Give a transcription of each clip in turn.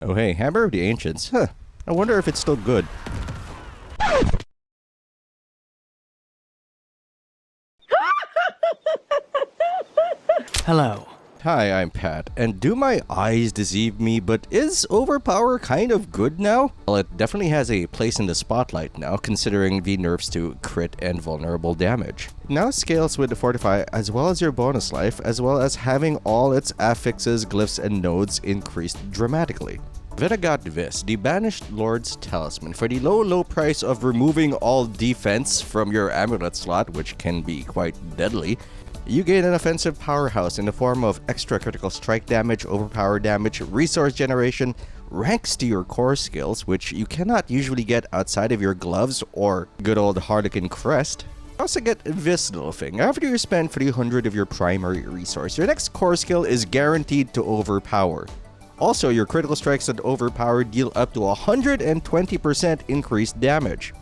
Oh hey, Hammer of the Ancients. Huh. I wonder if it's still good. Hello. Hi, I'm Pat, and do my eyes deceive me, but is Overpower kind of good now? Well, it definitely has a place in the spotlight now, considering the nerfs to crit and vulnerable damage. It now scales with the Fortify as well as your bonus life, as well as having all its affixes, glyphs, and nodes increased dramatically. Then I got this, the Banished Lord's Talisman, for the low price of removing all defense from your amulet slot, which can be quite deadly. You gain an offensive powerhouse in the form of extra critical strike damage, overpower damage, resource generation, ranks to your core skills, which you cannot usually get outside of your gloves or good old Harlequin crest. You also get this little thing. After you spend 300 of your primary resource, your next core skill is guaranteed to overpower. Also, your critical strikes and overpower deal up to 120% increased damage.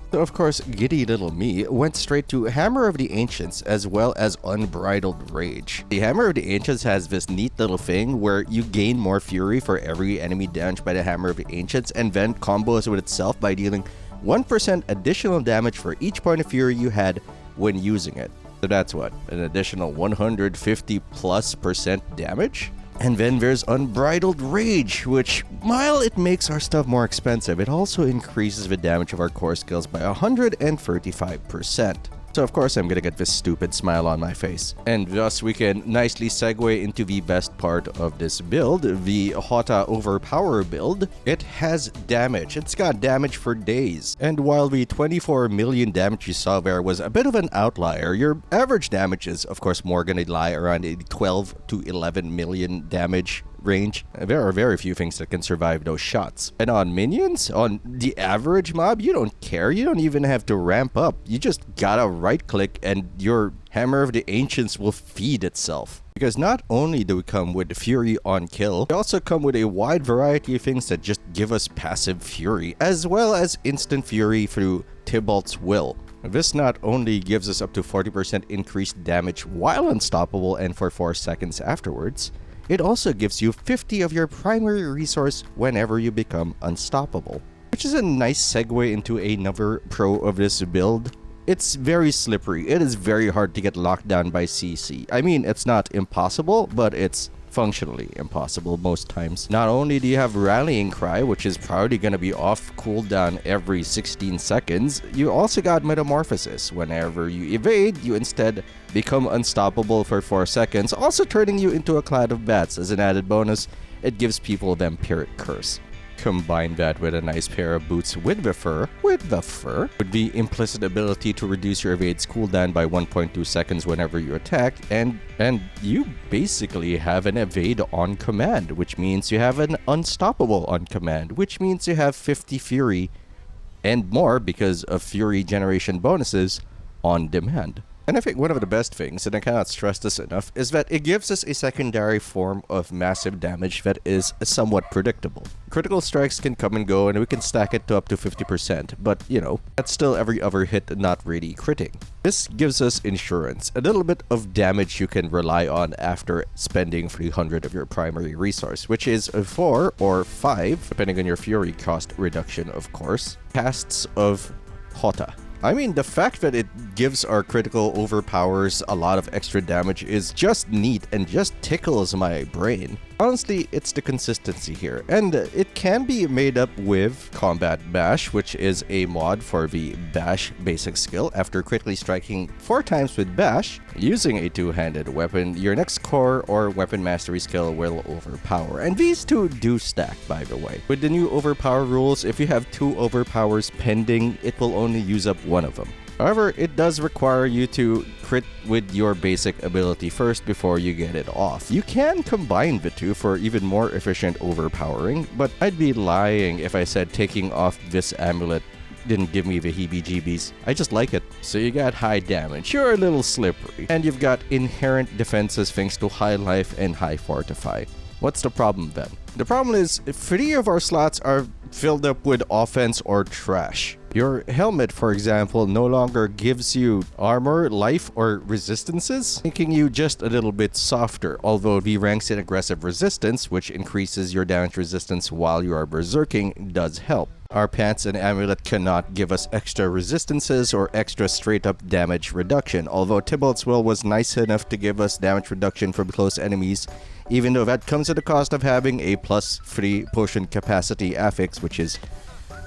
So of course, giddy little me went straight to Hammer of the Ancients as well as Unbridled Rage. The Hammer of the Ancients has this neat little thing where you gain more fury for every enemy damaged by the Hammer of the Ancients, and then combos with itself by dealing 1% additional damage for each point of fury you had when using it. So that's what, an additional 150+% damage? And then there's Unbridled Rage, which, while it makes our stuff more expensive, it also increases the damage of our core skills by 135%. So of course I'm gonna get this stupid smile on my face. And thus we can nicely segue into the best part of this build, the Hota Overpower build. It has damage. It's got damage for days. And while the 24 million damage you saw there was a bit of an outlier, your average damage is of course more gonna lie around a 12 to 11 million damage range. There are very few things that can survive those shots. And on minions, on the average mob, you don't care. You don't even have to ramp up. You just gotta right click and your Hammer of the Ancients will feed itself. Because not only do we come with Fury on kill, we also come with a wide variety of things that just give us passive Fury, as well as instant Fury through Tybalt's Will. This not only gives us up to 40% increased damage while unstoppable and for 4 seconds afterwards, it also gives you 50 of your primary resource whenever you become unstoppable. Which is a nice segue into another pro of this build. It's very slippery. It is very hard to get locked down by CC. I mean, it's not impossible, but it's functionally impossible most times. Not only do you have Rallying Cry, which is probably going to be off cooldown every 16 seconds, you also got Metamorphosis. Whenever you evade, you instead become unstoppable for 4 seconds, also turning you into a cloud of bats. As an added bonus, it gives people Vampiric Curse. Combine that with a nice pair of boots with the fur, with the implicit ability to reduce your evade's cooldown by 1.2 seconds whenever you attack, and you basically have an evade on command, which means you have an unstoppable on command, which means you have 50 fury and more because of fury generation bonuses on demand. And I think one of the best things, and I cannot stress this enough, is that it gives us a secondary form of massive damage that is somewhat predictable. Critical strikes can come and go, and we can stack it to up to 50%, but, you know, that's still every other hit not really critting. This gives us insurance, a little bit of damage you can rely on after spending 300 of your primary resource, which is 4 or 5, depending on your fury cost reduction, of course, casts of Hota. I mean, the fact that it gives our critical overpowers a lot of extra damage is just neat and just tickles my brain. Honestly, it's the consistency here, and it can be made up with Combat Bash, which is a mod for the Bash basic skill. After critically striking 4 times with Bash, using a two-handed weapon, your next core or weapon mastery skill will overpower. And these two do stack, by the way. With the new overpower rules, if you have 2 overpowers pending, it will only use up 1 of them. However, it does require you to crit with your basic ability first before you get it off. You can combine the two for even more efficient overpowering, but I'd be lying if I said taking off this amulet didn't give me the heebie-jeebies. I just like it. So you got high damage, you're a little slippery, and you've got inherent defenses thanks to high life and high fortify. What's the problem then? The problem is 3 of our slots are filled up with offense or trash. Your helmet, for example, no longer gives you armor, life, or resistances, making you just a little bit softer, although the ranks in aggressive resistance, which increases your damage resistance while you are berserking, does help. Our pants and amulet cannot give us extra resistances or extra straight-up damage reduction, although Tybalt's Will was nice enough to give us damage reduction from close enemies, even though that comes at the cost of having a +3 potion capacity affix, which is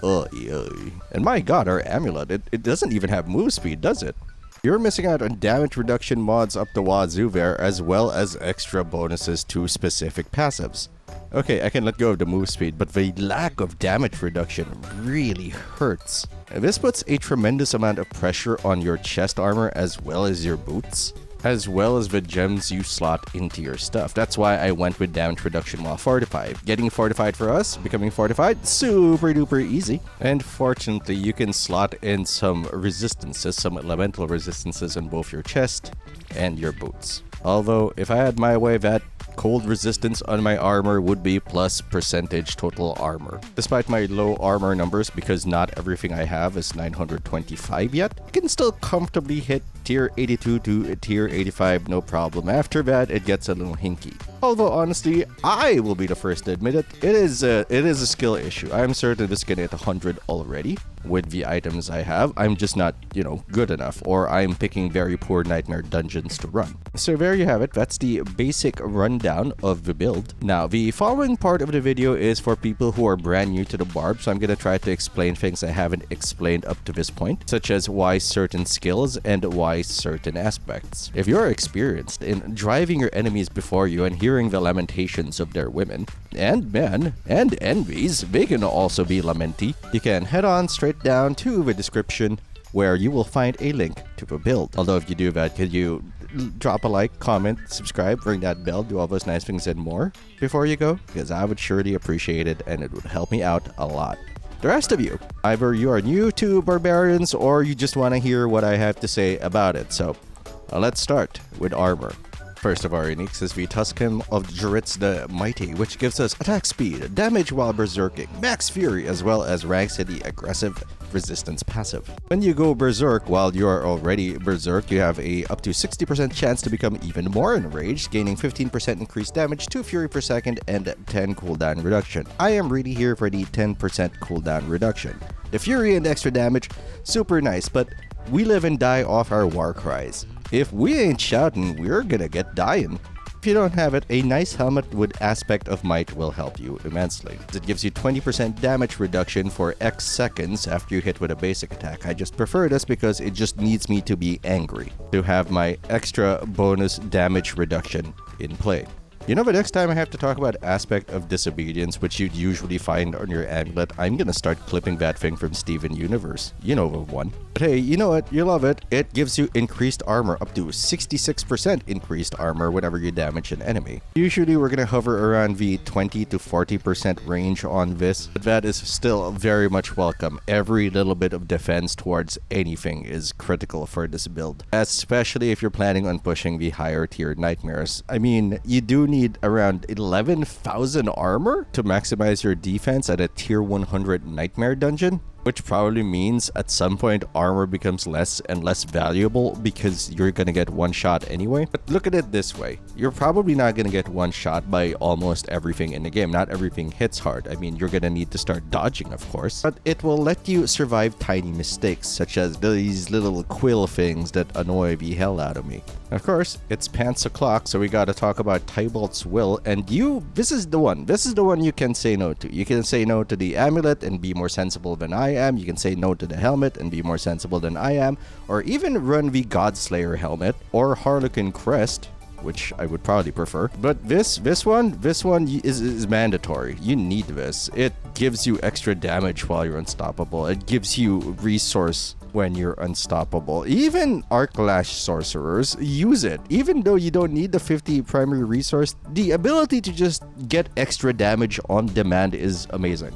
and my god, our amulet, it doesn't even have move speed, does it? You're missing out on damage reduction mods up the wazoo there, as well as extra bonuses to specific passives. Okay, I can let go of the move speed, but the lack of damage reduction really hurts. This puts a tremendous amount of pressure on your chest armor as well as your boots, as well as the gems you slot into your stuff. That's why I went with damage reduction while fortified. Getting fortified for us, becoming fortified, super duper easy. And fortunately, you can slot in some resistances, some elemental resistances on both your chest and your boots. Although, if I had my way, that cold resistance on my armor would be plus percentage total armor. Despite my low armor numbers, because not everything I have is 925 yet, I can still comfortably hit tier 82 to tier 85 no problem. After that, it gets a little hinky. Although honestly, I will be the first to admit it. It is a skill issue. I'm certain this can hit 100 already with the items I have. I'm just not, good enough, or I'm picking very poor nightmare dungeons to run. So there you have it. That's the basic rundown of the build. Now, the following part of the video is for people who are brand new to the barb, so I'm gonna try to explain things I haven't explained up to this point, such as why certain skills and why certain aspects. If you're experienced in driving your enemies before you and hearing the lamentations of their women and men and envies, they can also be lamenty, you can head on straight down to the description where you will find a link to the build. Although if you do that, could you drop a like, comment, subscribe, ring that bell, do all those nice things and more before you go? Because I would surely appreciate it and it would help me out a lot. The rest of you, either you are new to Barbarians or you just want to hear what I have to say about it. So let's start with armor. First of our uniques is the Tuscan of Juritz the Mighty, which gives us attack speed, damage while berserking, max fury, as well as ranks in the aggressive resistance passive. When you go berserk while you are already berserk, you have a up to 60% chance to become even more enraged, gaining 15% increased damage, 2 fury per second, and 10 cooldown reduction. I am really here for the 10% cooldown reduction. The fury and extra damage, super nice, but we live and die off our war cries. If we ain't shouting, we're gonna get dying. If you don't have it, a nice helmet with Aspect of Might will help you immensely. It gives you 20% damage reduction for X seconds after you hit with a basic attack. I just prefer this because it just needs me to be angry to have my extra bonus damage reduction in play. You know, the next time I have to talk about Aspect of Disobedience, which you'd usually find on your amulet, I'm gonna start clipping that thing from Steven Universe. You know the one. But hey, you know what? You love it. It gives you increased armor, up to 66% increased armor whenever you damage an enemy. Usually we're gonna hover around the 20 to 40% range on this, but that is still very much welcome. Every little bit of defense towards anything is critical for this build, especially if you're planning on pushing the higher tier nightmares. I mean, you do need around 11,000 armor to maximize your defense at a tier 100 nightmare dungeon, which probably means at some point armor becomes less and less valuable because you're gonna get one shot anyway. But look at it this way, you're probably not gonna get one shot by almost everything in the game. Not everything hits hard. I mean, you're gonna need to start dodging, of course, but it will let you survive tiny mistakes such as these little quill things that annoy the hell out of me. Of course, it's pants o'clock, so we gotta talk about Tybalt's Will, and this is the one you can say no to. You can say no to the amulet and be more sensible than I am. You can say no to the helmet and be more sensible than I am, or even run the Godslayer helmet or Harlequin crest, which I would probably prefer. But this one is mandatory. You need this. It gives you extra damage while you're unstoppable. It gives you resource when you're unstoppable. Even Arclash sorcerers use it. Even though you don't need the 50 primary resource, the ability to just get extra damage on demand is amazing.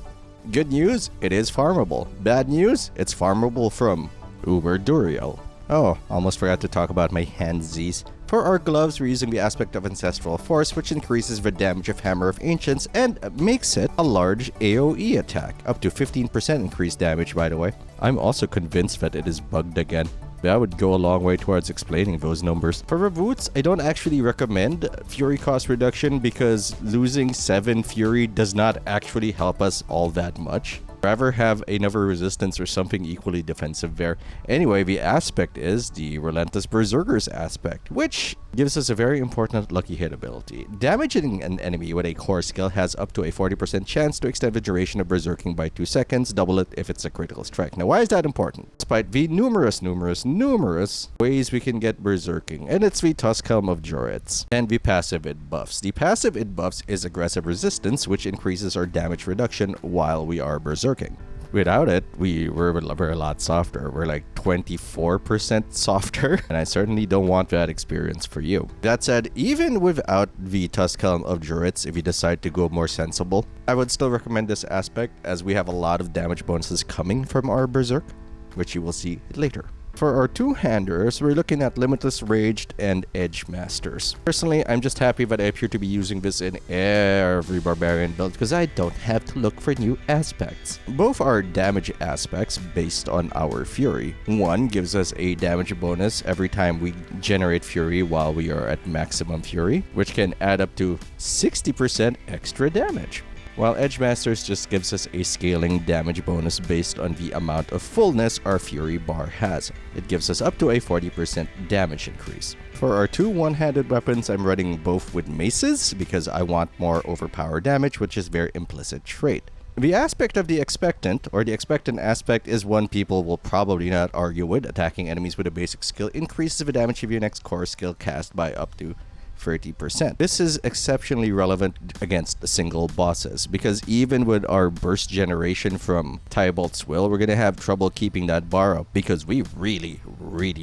Good news, it is farmable. Bad news, it's farmable from Uber Duriel. Oh, almost forgot to talk about my handsies. For our gloves, we're using the aspect of Ancestral Force, which increases the damage of Hammer of Ancients and makes it a large AoE attack, up to 15% increased damage, by the way. I'm also convinced that it is bugged again. That would go a long way towards explaining those numbers. For the boots, I don't actually recommend Fury cost reduction because losing 7 Fury does not actually help us all that much. Rather have another resistance or something equally defensive there. Anyway, the aspect is the Relentless Berserker's aspect, which gives us a very important lucky hit ability. Damaging an enemy with a core skill has up to a 40% chance to extend the duration of berserking by 2 seconds, double it if it's a critical strike. Now, why is that important? Despite the numerous ways we can get berserking, and it's the Tusk Helm of Jorets, and the passive it buffs. The passive it buffs is aggressive resistance, which increases our damage reduction while we are berserking. Without it, we're a lot softer. We're like 24% softer, and I certainly don't want that experience for you. That said, even without the Tusk Helm of Jorets, if you decide to go more sensible, I would still recommend this aspect as we have a lot of damage bonuses coming from our Berserk, which you will see later. For our two-handers, we're looking at Limitless Raged and Edge Masters. Personally, I'm just happy that I appear to be using this in every Barbarian build because I don't have to look for new aspects. Both are damage aspects based on our Fury. One gives us a damage bonus every time we generate Fury while we are at maximum Fury, which can add up to 60% extra damage. While Edge Masters just gives us a scaling damage bonus based on the amount of fullness our Fury bar has. It gives us up to a 40% damage increase. For our two one-handed weapons, I'm running both with maces because I want more overpower damage, which is their implicit trait. The aspect of the Expectant, or the Expectant aspect, is one people will probably not argue with. Attacking enemies with a basic skill increases the damage of your next core skill cast by up to 30%. This is exceptionally relevant against single bosses because even with our burst generation from Tybalt's Will, we're gonna have trouble keeping that bar up because we really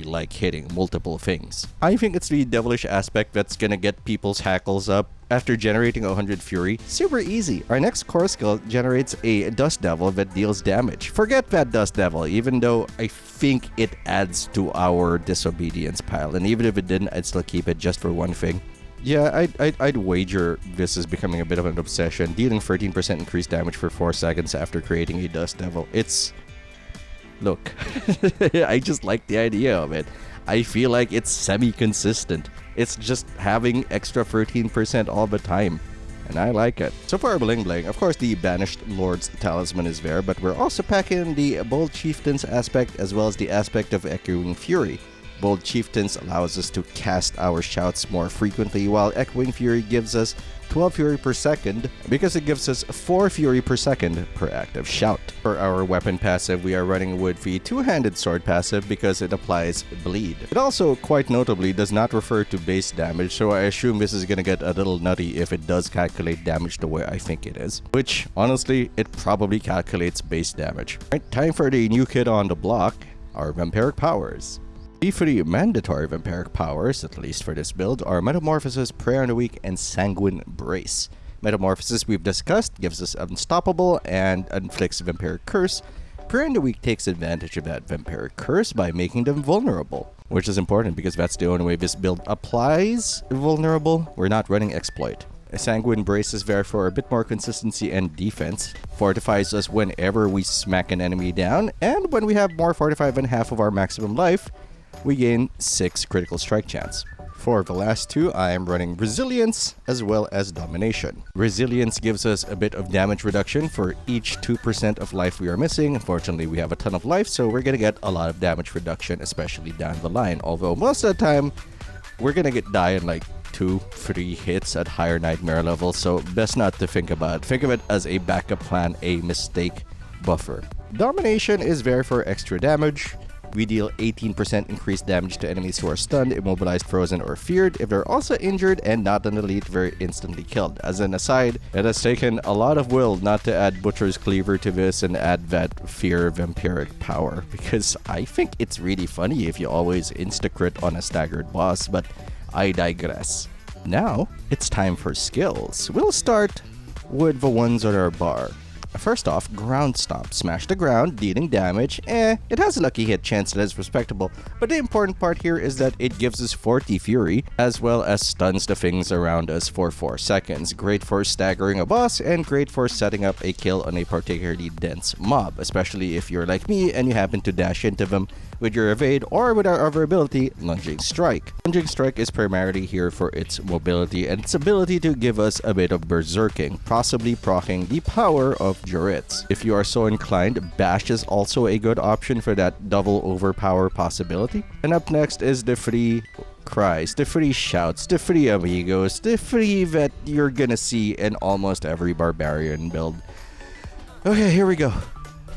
like hitting multiple things. I think it's the devilish aspect that's gonna get people's hackles up. After generating 100 Fury, super easy. Our next core skill generates a Dust Devil that deals damage. Forget that Dust Devil, even though I think it adds to our disobedience pile. And even if it didn't, I'd still keep it just for one thing. Yeah, I'd wager this is becoming a bit of an obsession. Dealing 13% increased damage for 4 seconds after creating a Dust Devil. It's... Look, I just like the idea of it. I feel like it's semi-consistent. It's just having extra 13% all the time, and I like it. So for our bling bling, of course the Banished Lord's Talisman is there, but we're also packing the Bold Chieftain's aspect as well as the aspect of Echoing Fury. Bold Chieftains allows us to cast our shouts more frequently, while Echoing Fury gives us 12 Fury per second because it gives us 4 Fury per second per active shout. For our weapon passive, we are running with the two-handed sword passive because it applies bleed. It also, quite notably, does not refer to base damage, so I assume this is gonna get a little nutty if it does calculate damage the way I think it is. Which, honestly, it probably calculates base damage. Right, time for the new kid on the block, our Vampiric Powers. The 3 mandatory Vampiric Powers, at least for this build, are Metamorphosis, Prayer in the Weak, and Sanguine Brace. Metamorphosis we've discussed gives us Unstoppable and inflicts Vampiric Curse. Prayer in the Weak takes advantage of that Vampiric Curse by making them vulnerable, which is important because that's the only way this build applies vulnerable. We're not running Exploit. A Sanguine Brace is there for a bit more consistency and defense, fortifies us whenever we smack an enemy down, and when we have more fortify than half of our maximum life, we gain 6 critical strike chance. For the last two, I am running Resilience as well as Domination. Resilience gives us a bit of damage reduction for each 2% of life we are missing. Unfortunately, we have a ton of life, so we're gonna get a lot of damage reduction, especially down the line. Although most of the time, we're gonna die in like 2-3 hits at higher nightmare levels, so best not to think about it. Think of it as a backup plan, a mistake buffer. Domination is there for extra damage. We deal 18% increased damage to enemies who are stunned, immobilized, frozen, or feared. If they're also injured and not an elite, they're instantly killed. As an aside, it has taken a lot of will not to add Butcher's Cleaver to this and add that Fear Vampiric Power, because I think it's really funny if you always insta-crit on a staggered boss, but I digress. Now, it's time for skills. We'll start with the ones on our bar. First off, Ground Stomp. Smash the ground, dealing damage. It has a lucky hit chance that is respectable, but the important part here is that it gives us 40 Fury, as well as stuns the things around us for 4 seconds. Great for staggering a boss, and great for setting up a kill on a particularly dense mob, especially if you're like me and you happen to dash into them with your evade or with our other ability, Lunging Strike. Lunging Strike is primarily here for its mobility and its ability to give us a bit of berserking, possibly proccing the power of Juritz. If you are so inclined, Bash is also a good option for that double overpower possibility. And up next is the free cries, the free shouts, the free amigos, the free that you're gonna see in almost every barbarian build. Okay, here we go.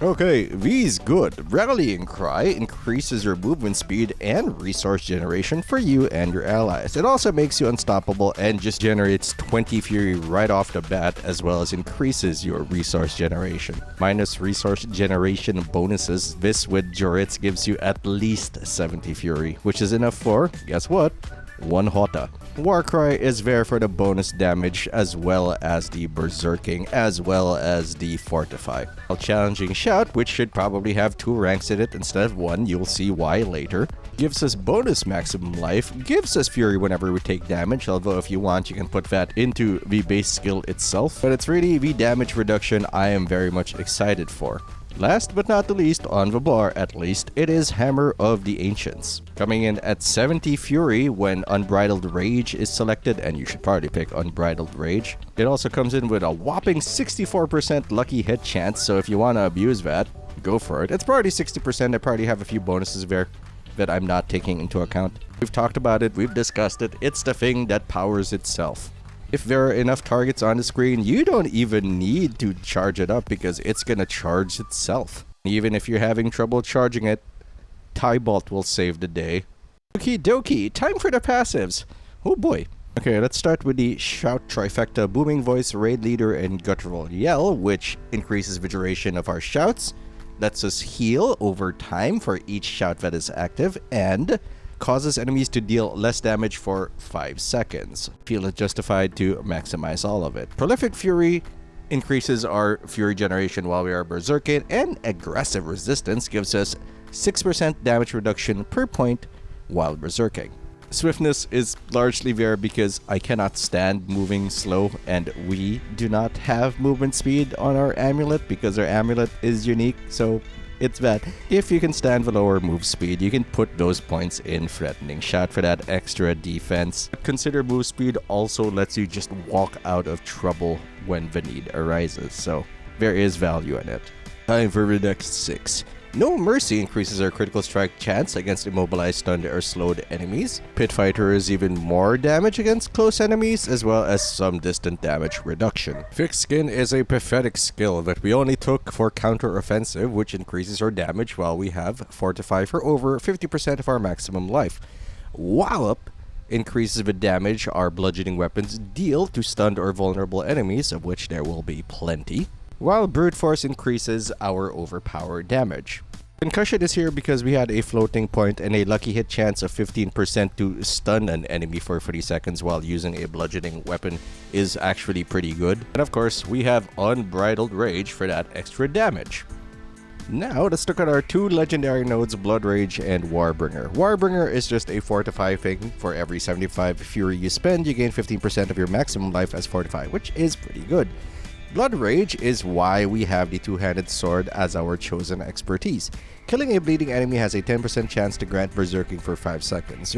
Okay, V's good. Rallying Cry increases your movement speed and resource generation for you and your allies. It also makes you unstoppable and just generates 20 Fury right off the bat, as well as increases your resource generation. Minus resource generation bonuses, this with Juritz gives you at least 70 Fury, which is enough for, guess what? 1 Hota. Warcry is there for the bonus damage as well as the berserking as well as the fortify. A challenging shout, which should probably have 2 ranks in it instead of 1, you'll see why later. Gives us bonus maximum life, gives us fury whenever we take damage, although if you want you can put that into the base skill itself. But it's really the damage reduction I am very much excited for. Last but not the least, on the bar at least, it is Hammer of the Ancients. Coming in at 70 Fury when Unbridled Rage is selected, and you should probably pick Unbridled Rage. It also comes in with a whopping 64% lucky hit chance, so if you want to abuse that, go for it. It's probably 60%, I probably have a few bonuses there that I'm not taking into account. We've talked about it, we've discussed it, it's the thing that powers itself. If there are enough targets on the screen, you don't even need to charge it up because it's gonna charge itself. Even if you're having trouble charging it, Tybolt will save the day. Okie dokie, time for the passives. Oh boy. Okay, let's start with the Shout Trifecta, Booming Voice, Raid Leader, and Guttural Yell, which increases the duration of our shouts, lets us heal over time for each shout that is active, and causes enemies to deal less damage for 5 seconds. Feel it justified to maximize all of it. Prolific Fury increases our Fury generation while we are berserking, and Aggressive Resistance gives us 6% damage reduction per point while berserking. Swiftness is largely there because I cannot stand moving slow, and we do not have movement speed on our amulet because our amulet is unique, so it's that. If you can stand the lower move speed, you can put those points in Threatening Shout for that extra defense. Consider move speed also lets you just walk out of trouble when the need arises, so there is value in it. Time for the next 6. No Mercy increases our critical strike chance against immobilized, stunned, or slowed enemies. Pit Fighter is even more damage against close enemies, as well as some distant damage reduction. Fixed Skin is a pathetic skill that we only took for counter-offensive, which increases our damage while we have Fortify for over 50% of our maximum life. Wallop increases the damage our bludgeoning weapons deal to stunned or vulnerable enemies, of which there will be plenty, while Brute Force increases our overpower damage. Concussion is here because we had a floating point and a lucky hit chance of 15% to stun an enemy for 30 seconds while using a bludgeoning weapon is actually pretty good. And of course, we have Unbridled Rage for that extra damage. Now, let's look at our 2 legendary nodes, Blood Rage and Warbringer. Warbringer is just a Fortify thing. For every 75 Fury you spend, you gain 15% of your maximum life as Fortify, which is pretty good. Blood Rage is why we have the two-handed sword as our chosen expertise. Killing a bleeding enemy has a 10% chance to grant berserking for 5 seconds.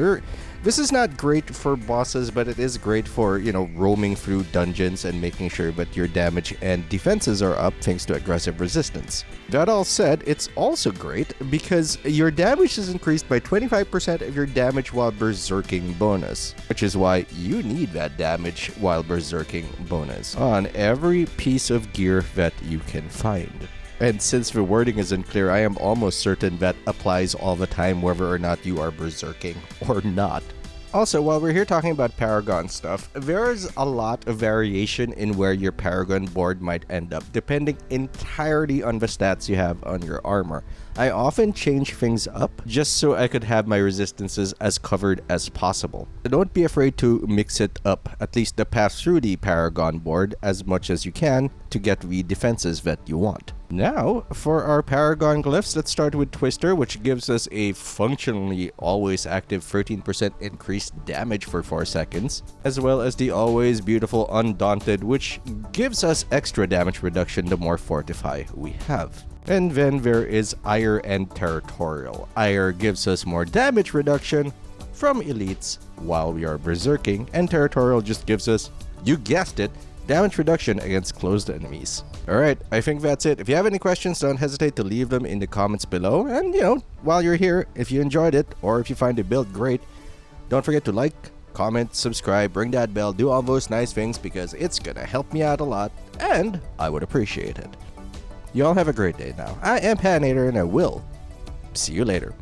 This is not great for bosses, but it is great for, roaming through dungeons and making sure that your damage and defenses are up thanks to aggressive resistance. That all said, it's also great because your damage is increased by 25% of your damage while berserking bonus, which is why you need that damage while berserking bonus on every piece of gear that you can find. And since the wording is unclear, I am almost certain that applies all the time whether or not you are berserking or not. Also, while we're here talking about Paragon stuff, there's a lot of variation in where your Paragon board might end up, depending entirely on the stats you have on your armor. I often change things up just so I could have my resistances as covered as possible. So don't be afraid to mix it up, at least the path through the Paragon board, as much as you can to get the defenses that you want. Now, for our Paragon Glyphs, let's start with Twister, which gives us a functionally always active 13% increased damage for 4 seconds, as well as the always beautiful Undaunted, which gives us extra damage reduction the more Fortify we have. And then there is Ire and Territorial. Ire gives us more damage reduction from elites while we are berserking, and Territorial just gives us, you guessed it, damage reduction against closed enemies. Alright, I think that's it. If you have any questions, don't hesitate to leave them in the comments below. And while you're here, if you enjoyed it or if you find the build great, don't forget to like, comment, subscribe, ring that bell, do all those nice things because it's gonna help me out a lot and I would appreciate it. You all have a great day now. I am Patinator and I will see you later.